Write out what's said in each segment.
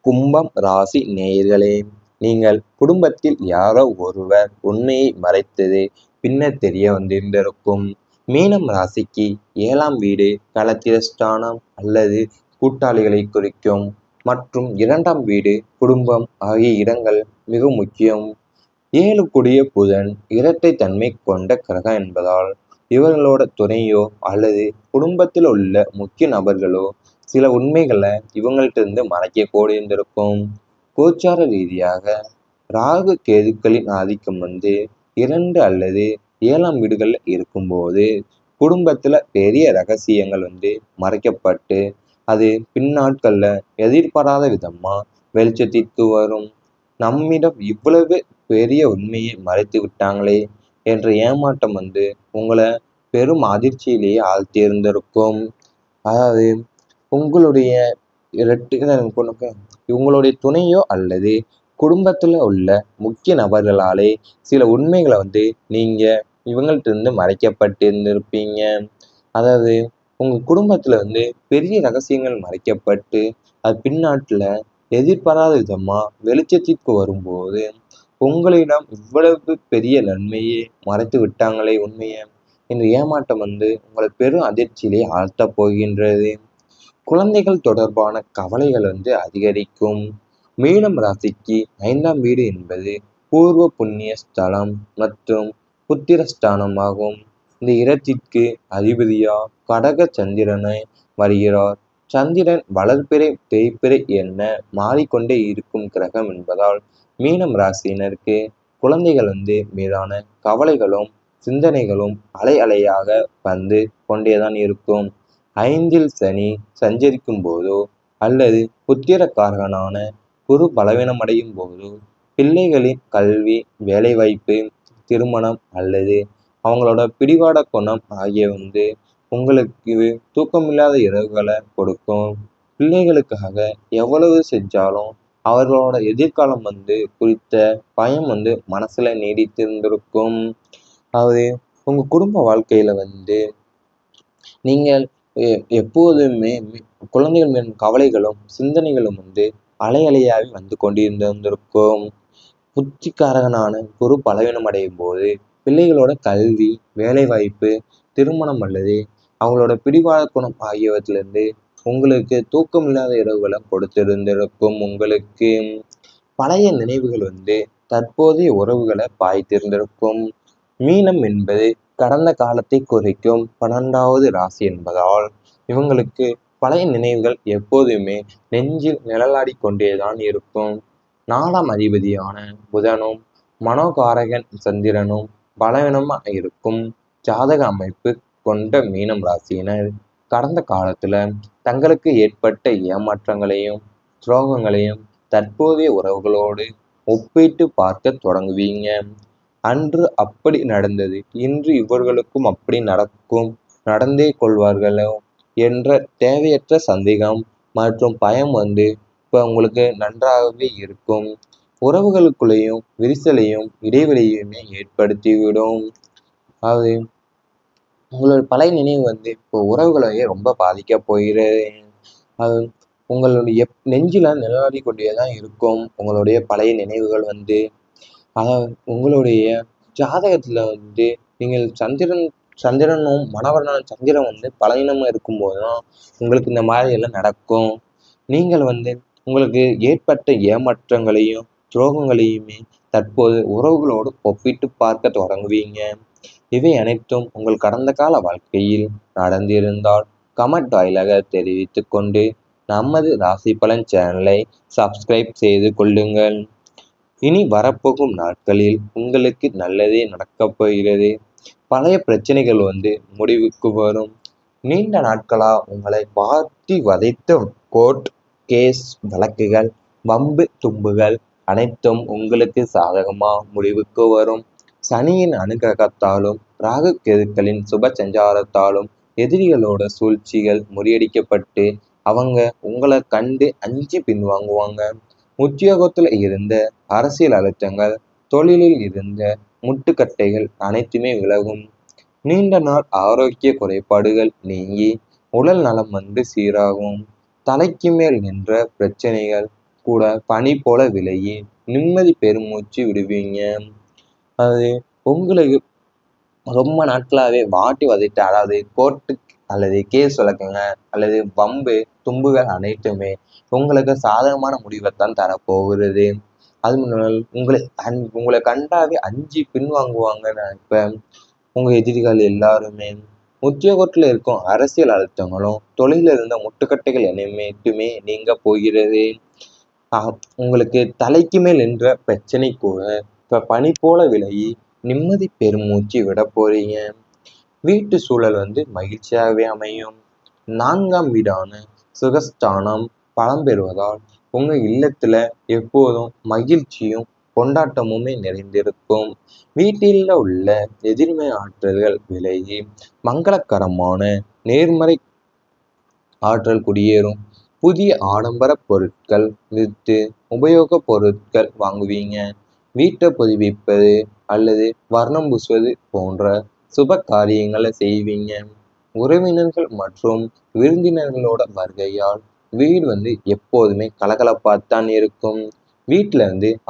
கும்பம் ராசி நேயர்களே, நீங்கள் குடும்பத்தில் யாரோ ஒருவர் உண்மையை மறைத்தது பின்னர் தெரிய வந்திருந்திருக்கும். மீனம் ராசிக்கு 7ஆம் வீடு களத்திரஸ்தானம் அல்லது கூட்டாளிகளை குறிக்கும் மற்றும் 2ஆம் வீடு குடும்பம் ஆகிய இடங்கள் மிக முக்கியம். 7 கூடிய புதன் இரட்டை தன்மை கொண்ட கிரகம் என்பதால் இவர்களோட துணையோ அல்லது குடும்பத்தில் உள்ள முக்கிய நபர்களோ சில உண்மைகளை இவங்கள்ட்ட இருந்து மறைக்க கூடியிருந்திருக்கும். கோச்சார ரீதியாக ராகு கேதுக்களின் ஆதிக்கம் 2 அல்லது 7ஆம் வீடுகள்ல இருக்கும்போது குடும்பத்துல பெரிய ரகசியங்கள் மறைக்கப்பட்டு அது பின்னாட்கள்ல எதிர்பாராத விதமா வெளிச்சத்திற்கு வரும். நம்மிடம் இவ்வளவு பெரிய உண்மையை மறைத்து விட்டாங்களே என்ற ஏமாற்றம் உங்களை பெரும் அதிர்ச்சியிலேயே ஆழ்த்தியிருந்திருக்கும். அதாவது உங்களுடைய உங்களுடைய துணையோ அல்லது குடும்பத்துல உள்ள முக்கிய நபர்களாலே சில உண்மைகளை நீங்க இவங்கள்ட்ட இருந்து மறைக்கப்பட்டிருந்திருப்பீங்க. அதாவது உங்க குடும்பத்துல பெரிய ரகசியங்கள் மறைக்கப்பட்டு அது பின்னாட்டுல எதிர்பாராத விதமா வெளிச்சத்திற்கு வரும்போது உங்களிடம் இவ்வளவு பெரிய நன்மையை மறைத்து விட்டாங்களே உண்மையை என்ற ஏமாற்றம் உங்களை பெரும் அதிர்ச்சியிலே ஆழ்த்தப் போகின்றது. குழந்தைகள் தொடர்பான கவலைகள் அதிகரிக்கும். மீனம் ராசிக்கு 5ஆம் வீடு என்பது பூர்வ புண்ணிய ஸ்தலம் மற்றும் புத்திரஸ்தானமாகும். இந்த இடத்திற்கு அதிபதியா கடக சந்திரனை வருகிறார். சந்திரன் வளர்பிறை தேய்பிறை என மாறிக்கொண்டே இருக்கும் கிரகம் என்பதால் மீனம் ராசியினருக்கு குழந்தைகள் மீதான கவலைகளும் சிந்தனைகளும் அலை அலையாக கொண்டேதான் இருக்கும். 5இல் சனி சஞ்சரிக்கும் போதோ அல்லது புத்திரக்காரகனான குரு பலவீனமடையும் போதோ பிள்ளைகளின் கல்வி, வேலைவாய்ப்பு, திருமணம் அல்லது அவங்களோட பிடிவாத குணம் ஆகிய உங்களுக்கு தூக்கமில்லாத இரவுகளை கொடுக்கும். பிள்ளைகளுக்காக எவ்வளவு செஞ்சாலும் அவர்களோட எதிர்காலம் குறித்த பயம் மனசுல நீடித்திருந்திருக்கும். அதாவது உங்க குடும்ப வாழ்க்கையில நீங்கள் எப்போதுமே குழந்தைகள் மீது கவலைகளும் சிந்தனைகளும் அலை அலையாகி கொண்டிருந்திருக்கும். புத்திக்காரகனான குரு பலவீனம் அடையும் போது பிள்ளைகளோட கல்வி, வேலைவாய்ப்பு, திருமணம் அல்லது அவங்களோட பிடிவாத குணம் ஆகியவற்றிலிருந்து உங்களுக்கு தூக்கமில்லாத இரவுகளை கொடுத்திருந்திருக்கும். உங்களுக்கு பழைய நினைவுகள் தற்போதைய உறவுகளை பாய்த்திருந்திருக்கும். மீனம் என்பது கடந்த காலத்தை குறிக்கும் 12வது ராசி என்பதால் இவங்களுக்கு பழைய நினைவுகள் எப்போதுமே நெஞ்சில் நிழலாடி கொண்டேதான் இருக்கும். 4ஆம் அதிபதியான புதனும் மனோகாரகன் சந்திரனும் பலவீனமாக இருக்கும் ஜாதக அமைப்பு கொண்ட மீனம் ராசியினர் கடந்த காலத்துல தங்களுக்கு ஏற்பட்ட ஏமாற்றங்களையும் துரோகங்களையும் தற்போதைய உறவுகளோடு ஒப்பிட்டு பார்க்க தொடங்குவீங்க. அன்று அப்படி நடந்தது, இன்று இவர்களுக்கும் அப்படி நடந்தே கொள்வார்களோ என்ற தேவையற்ற சந்தேகம் மற்றும் பயம் இப்போ உங்களுக்கு நன்றாகவே இருக்கும். உறவுகளுக்குள்ளேயும் விரிசலையும் இடைவெளியுமே ஏற்படுத்திவிடும். அது உங்களோட பழைய நினைவு இப்போ உறவுகளையே ரொம்ப பாதிக்க போகிறது. அது உங்களுடைய நெஞ்சில நிலவாடி கொண்டே தான் இருக்கும். உங்களுடைய பழைய நினைவுகள் அதாவது உங்களுடைய ஜாதகத்துல நீங்கள் சந்திரனும் மனவரண சந்திரன் பலவீனமா இருக்கும்போது தான் உங்களுக்கு இந்த மாதிரி எல்லாம் நடக்கும். நீங்கள் உங்களுக்கு ஏற்பட்ட ஏமாற்றங்களையும் துரோகங்களையுமே தற்போது உறவுகளோடு ஒப்பிட்டு பார்க்க தொடங்குவீங்க. இவை அனைத்தும் உங்கள் கடந்த கால வாழ்க்கையில் நடந்திருந்தால் கமெண்ட் வாயிலாக தெரிவித்து கொண்டு நமது ராசி பலன் சேனலை சப்ஸ்கிரைப் செய்து கொள்ளுங்கள். இனி வரப்போகும் நாட்களில் உங்களுக்கு நல்லதே நடக்கப் போகிறது. பழைய பிரச்சனைகள் முடிவுக்கு வரும். நீண்ட நாட்களா உங்களை வாட்டி வதைத்த கோர்ட் கேஸ் வழக்குகள், வம்பு தும்புகள் அனைத்தும் உங்களுக்கு சாதகமா முடிவுக்கு வரும். சனியின் அனுகிரகத்தாலும் ராகு கேதுக்களின் சுப சஞ்சாரத்தாலும் எதிரிகளோட சூழ்ச்சிகள் முறியடிக்கப்பட்டு அவங்க உங்களை கண்டு அஞ்சி பின்வாங்குவாங்க. உத்தியோகத்துல இருந்த அரசியல் அழுத்தங்கள், தொழிலில் இருந்த முட்டுக்கட்டைகள் அனைத்துமே விலகும். நீண்ட நாள் ஆரோக்கிய குறைபாடுகள் நீங்கி உடல் நலம் சீராகும். தலைக்கு மேல் நின்ற பிரச்சனைகள் கூட பனி போல விலகி நிம்மதி பெருமூச்சு விடுவீங்க. அது உங்களுக்கு ரொம்ப நாட்களாவே வாட்டி வதைத்த, அதாவது கோர்ட்டு அல்லது கேஸ் வழக்குங்க அல்லது வம்பு தும்புகள் அனைத்துமே உங்களுக்கு சாதகமான முடிவைத்தான் தரப்போகிறது. அது முன்னால் உங்களை கண்டாவே அஞ்சி பின்வாங்குவாங்கன்னு நினைப்பேன் உங்க எதிரிகள் எல்லாருமே. உத்தியோகத்துல இருக்கும் அரசியல் அழுத்தங்களும் தொழில இருந்த முட்டுக்கட்டைகள் அனைத்துமே நீங்க போகிறது. உங்களுக்கு தலைக்கு மேல் என்ற பிரச்சனை கூட இப்ப பனி போல விலகி நிம்மதி பெருமூச்சு விட போறீங்க. வீட்டு சூழல் மகிழ்ச்சியாகவே அமையும். 4ஆம் வீடான சுகஸ்தானம் பலம் பெறுவதால் உங்க இல்லத்துல எப்போதும் மகிழ்ச்சியும் கொண்டாட்டமுமே நிறைந்திருக்கும். வீட்டில் உள்ள எதிர்மறை ஆற்றல்கள் விலகி மங்களகரமான நேர்மறை ஆற்றல் குடியேறும். புதிய ஆடம்பர பொருட்கள் வித்து உபயோக பொருட்கள் வாங்குவீங்க. வீட்டை புதுப்பிப்பது அல்லது வர்ணம் பூசுவது போன்ற சுப காரியங்களை செய்வீங்க. உறவினர்கள் மற்றும் விருந்தினர்களோட வருகையால் வீடு எப்போதுமே கலகலப்பாத்தான் இருக்கும். வீட்டுல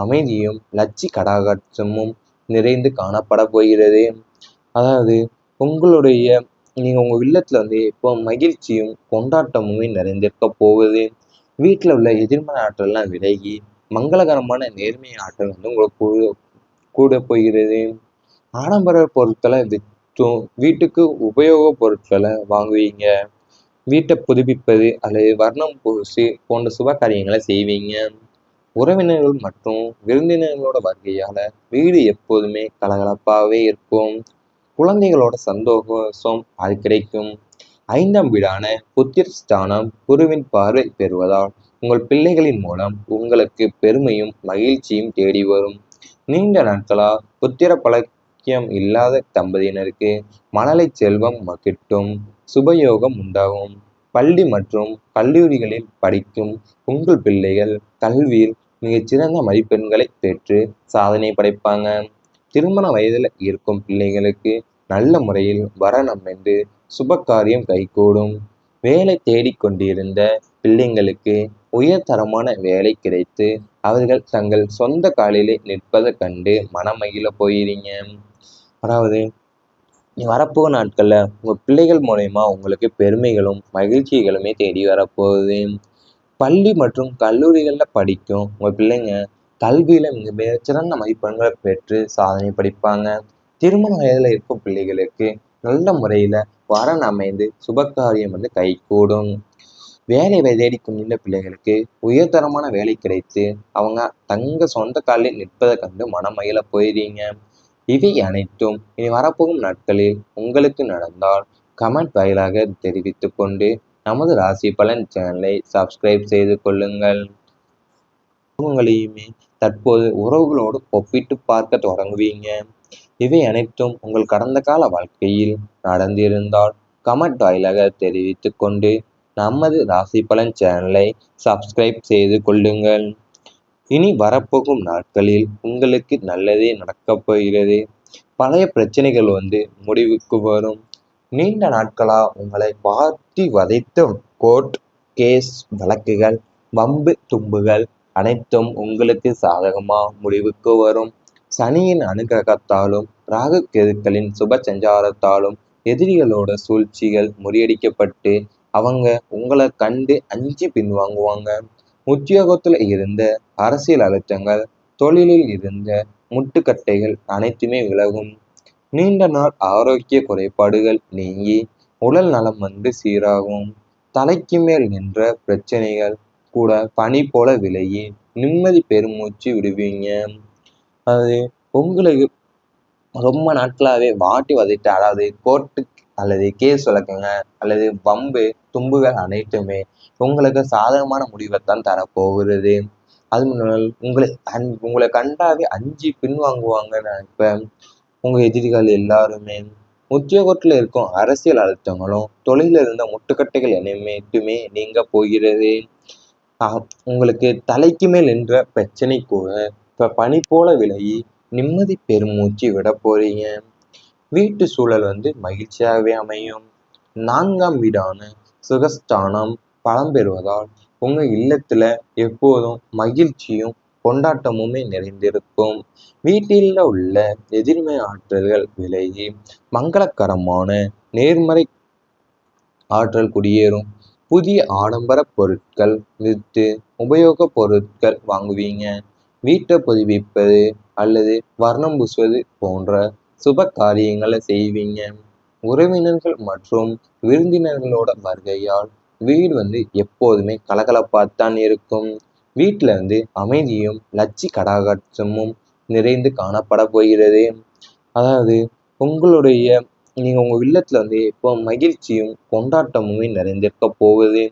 அமைதியும் லட்சி கடாகட்சமும் நிறைந்து காணப்பட போகிறது. அதாவது உங்களுடைய நீங்க உங்க இல்லத்துல இப்போ மகிழ்ச்சியும் கொண்டாட்டமுமே நிறைந்திருக்க போகுது. வீட்டுல உள்ள எதிர்மறை ஆற்றல்லாம் விலகி மங்களகரமான நேர்மை ஆற்றல் உங்களுக்கு கூட போகிறது. ஆடம்பர பொருட்களை விற்றும் வீட்டுக்கு உபயோக பொருட்களை வாங்குவீங்க. வீட்டை புதுப்பிப்பது அல்லது வர்ணம் பூசி போன்ற சுப காரியங்களை செய்வீங்க. உறவினர்கள் மற்றும் விருந்தினர்களோட வருகையால வீடு எப்போதுமே கலகலப்பாகவே இருக்கும். குழந்தைகளோட சந்தோஷம் அது கிடைக்கும். 5ஆம் வீடான புத்திரஸ்தானம் குருவின் பார்வை பெறுவதால் உங்கள் பிள்ளைகளின் மூலம் உங்களுக்கு பெருமையும் மகிழ்ச்சியும் தேடி வரும். நீண்ட நாட்களா புத்திர பழக்கியம் இல்லாத தம்பதியினருக்கு மழலை செல்வம் கிட்டும். சுபயோகம் உண்டாகும். பள்ளி மற்றும் கல்லூரிகளில் படிக்கும் உங்கள் பிள்ளைகள் கல்வியில் மிகச்சிறந்த மதிப்பெண்களை பெற்று சாதனை படைப்பாங்க. திருமண வயதில் இருக்கும் பிள்ளைகளுக்கு நல்ல முறையில் வரனமைந்து சுபகாரியம் கைகூடும். வேலை தேடிக்கொண்டிருந்த பிள்ளைங்களுக்கு உயர்தரமான வேலை கிடைத்து அவர்கள் தங்கள் சொந்த காலிலே நிற்பதை கண்டு மனமகிழ போயிருங்க. அதாவது வரப்போகிற நாட்கள்ல உங்க பிள்ளைகள் மூலயமா உங்களுக்கு பெருமைகளும் மகிழ்ச்சிகளுமே தேடி வரப்போகுது. பள்ளி மற்றும் கல்லூரிகள்ல படிக்கும் உங்க பிள்ளைங்க கல்வியில மிகச்சிறந்த மதிப்பெண்களை பெற்று சாதனை படிப்பாங்க. திருமண வயதுல இருக்கும் பிள்ளைகளுக்கு நல்ல முறையில வரன் அமைந்து சுபகாரியம் கைகூடும். வேலை தேடிக்கொண்டிருந்த பிள்ளைகளுக்கு உயர்தரமான வேலை கிடைத்து அவங்க தங்க சொந்த காலில் நிற்பதை கண்டு மனம் மகிழ போயிருங்க. இவை அனைத்தும் இனி வரப்போகும் நாட்களில் உங்களுக்கு நடந்தால் கமெண்ட் வாயிலாக தெரிவித்து கொண்டு நமது ராசி பலன் சேனலை சப்ஸ்கிரைப் செய்து கொள்ளுங்கள். உங்களையுமே தற்போது உறவுகளோடு ஒப்பிட்டு பார்க்க தொடங்குவீங்க. இவை அனைத்தும் உங்கள் கடந்த கால வாழ்க்கையில் நடந்திருந்தால் கமெண்ட் வாயிலாக தெரிவித்து கொண்டு நமது ராசி பலன் சேனலை சப்ஸ்கிரைப் செய்து கொள்ளுங்கள். இனி வரப்போகும் நாட்களில் உங்களுக்கு நல்லதே நடக்கப் போகிறது. பழைய பிரச்சனைகள் முடிவுக்கு வரும். நீண்ட நாட்களா உங்களை வாட்டி வதைத்த கோர்ட் கேஸ் வழக்குகள் வம்பு தும்புகள் அனைத்தும் உங்களுக்கு சாதகமா முடிவுக்கு வரும். சனியின் அனுகிரகத்தாலும் ராகு கேதுக்களின் சுப சஞ்சாரத்தாலும் எதிரிகளோட சூழ்ச்சிகள் முறியடிக்கப்பட்டு அவங்க உங்களை கண்டு அஞ்சி பின்வாங்குவாங்க. உத்தியோகத்துல இருந்த அரசியல் அழுத்தங்கள் தொழிலில் இருந்த முட்டுக்கட்டைகள் அனைத்துமே விலகும். நீண்ட நாள் ஆரோக்கிய குறைபாடுகள் நீங்கி உடல் நலம் சீராகும். தலைக்கு மேல் நின்ற பிரச்சனைகள் கூட பனி போல விலகி நிம்மதி பெருமூச்சு விடுவீங்க. அது உங்களுக்கு ரொம்ப நாட்களாவே வாட்டி வதைத்த, அதாவது கோர்ட்டு அல்லது கேஸ் வழக்குங்க அல்லது வம்பு தும்புகள் அனைத்துமே உங்களுக்கு சாதகமான முடிவைத்தான் தரப்போகிறது. அது முன்னால் உங்களை கண்டாவே அஞ்சி பின்வாங்குவாங்கன்னு நினைப்பேன் உங்க எதிரிகள் எல்லாருமே. உத்தியோகத்துல இருக்கும் அரசியல் அழுத்தங்களும் தொழில இருந்த முட்டுக்கட்டைகள் அனைத்துமே நீங்க போகிறது. உங்களுக்கு தலைக்கு மேல் என்ற பிரச்சனை கூட இப்ப பனி போல விலகி நிம்மதி பெருமூச்சு விட போறீங்க. வீட்டு சூழல் மகிழ்ச்சியாகவே அமையும். 4ஆம் வீடான சுகஸ்தானம் பலம் பெறுவதால் உங்க இல்லத்துல எப்போதும் மகிழ்ச்சியும் கொண்டாட்டமுமே நிறைந்திருக்கும். வீட்டில் உள்ள எதிர்மறை ஆற்றல்கள் விலகி மங்களகரமான நேர்மறை ஆற்றல் குடியேறும். புதிய ஆடம்பர பொருட்கள் வித்து உபயோகப் பொருட்கள் வாங்குவீங்க. வீட்டை புதுப்பிப்பது அல்லது வர்ணம் பூசுவது போன்ற சுப காரியங்களை செய்வீங்க. உறவினர்கள் மற்றும் விருந்தினர்களோட வருகையால் வீடு எப்போதுமே கலகலப்பாத்தான் இருக்கும். வீட்டில் அமைதியும் லட்சி கடாகட்சமும் நிறைந்து காணப்பட போகிறது. அதாவது உங்களுடைய நீங்க உங்க இல்லத்துல இப்போ மகிழ்ச்சியும் கொண்டாட்டமுமே நிறைந்திருக்க போகுது.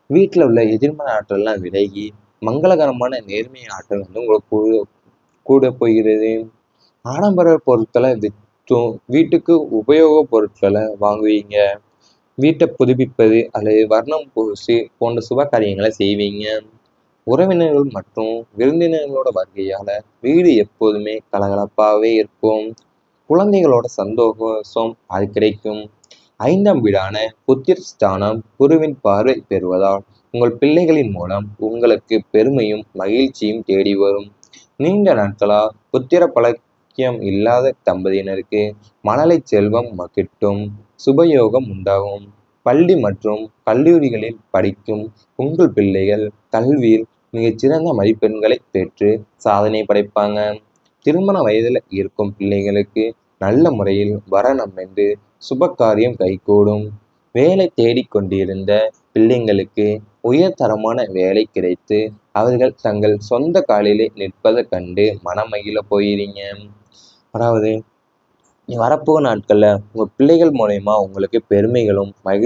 வீட்டில் உள்ள எதிர்மறை ஆற்றல்லாம் விலகி மங்களகரமான நேர்மை ஆற்றல் உங்களுக்கு கூட போகிறது. ஆடம்பர பொருட்களை விற்றும் வீட்டுக்கு உபயோகப் பொருட்களை வாங்குவீங்க. வீட்டை புதுப்பிப்பது அல்லது வர்ணம் பூசி போன்ற சுப காரியங்களை செய்வீங்க. உறவினர்கள் மற்றும் விருந்தினர்களோட வருகையால வீடு எப்போதுமே கலகலப்பாகவே இருக்கும். குழந்தைகளோட சந்தோஷம் அது கிடைக்கும். 5ஆம் வீடான புத்திரஸ்தானம் குருவின் பார்வை பெறுவதால் உங்கள் பிள்ளைகளின் மூலம் உங்களுக்கு பெருமையும் மகிழ்ச்சியும் தேடி வரும். நீண்ட நாட்களா புத்திர பழக்கியம் இல்லாத தம்பதியினருக்கு மழலை செல்வம் கிட்டும். சுபயோகம் உண்டாகும். பள்ளி மற்றும் கல்லூரிகளில் படிக்கும் உங்கள் பிள்ளைகள் கல்வியில் மிகச்சிறந்த மதிப்பெண்களை பெற்று சாதனை படைப்பாங்க. திருமண வயதில் இருக்கும் பிள்ளைகளுக்கு நல்ல முறையில் வரனமைந்து சுபகாரியம் கைகூடும். வேலை தேடிக்கொண்டிருந்த பிள்ளைங்களுக்கு உயர்தரமான வேலை கிடைத்து அவர்கள் தங்கள் சொந்த காலிலே நிற்பதைக் கண்டு மனமகிழ போகிறீங்க. அதாவது வரப்போகிற நாட்கள்ல உங்க பிள்ளைகள் மூலயமா உங்களுக்கு பெருமைகளும் மகிழ்ச்சி